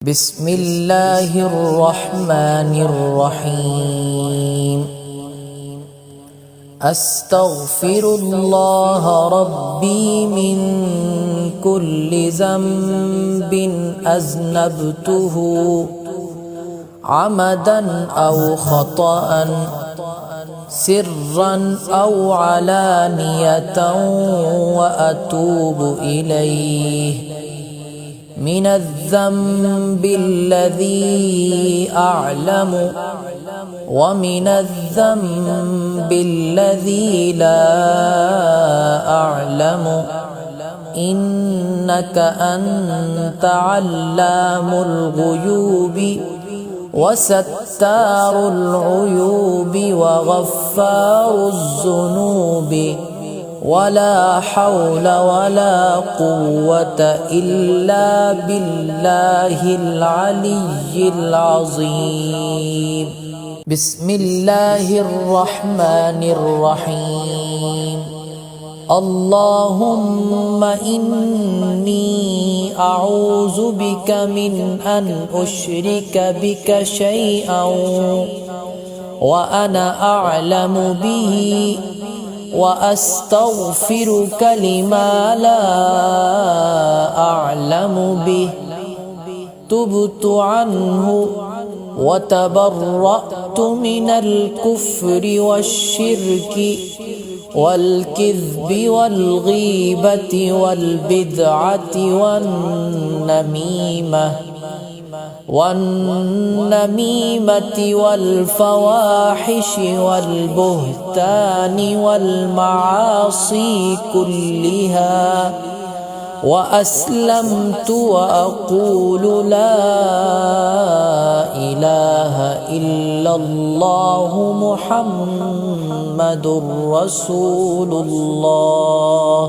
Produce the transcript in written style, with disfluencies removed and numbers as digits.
بسم الله الرحمن الرحيم. أستغفر الله ربي من كل ذنب أذنبته عمدا أو خطأ سرا أو علانية وأتوب إليه من الذنب الذي أعلم ومن الذنب الذي لا أعلم إنك أنت علام الغيوب وستار العيوب وغفار الذنوب ولا حول ولا قوة إلا بالله العلي العظيم. بسم الله الرحمن الرحيم. اللهم إني أعوذ بك من أن أشرك بك شيئا وأنا أعلم به وأستغفرك لما لا أعلم به. تبت عنه وتبرأت من الكفر والشرك والكذب والغيبة والبدعة والنميمة والفواحش والبهتان والمعاصي كلها، وأسلمت وأقول لا إله إلا الله محمد رسول الله.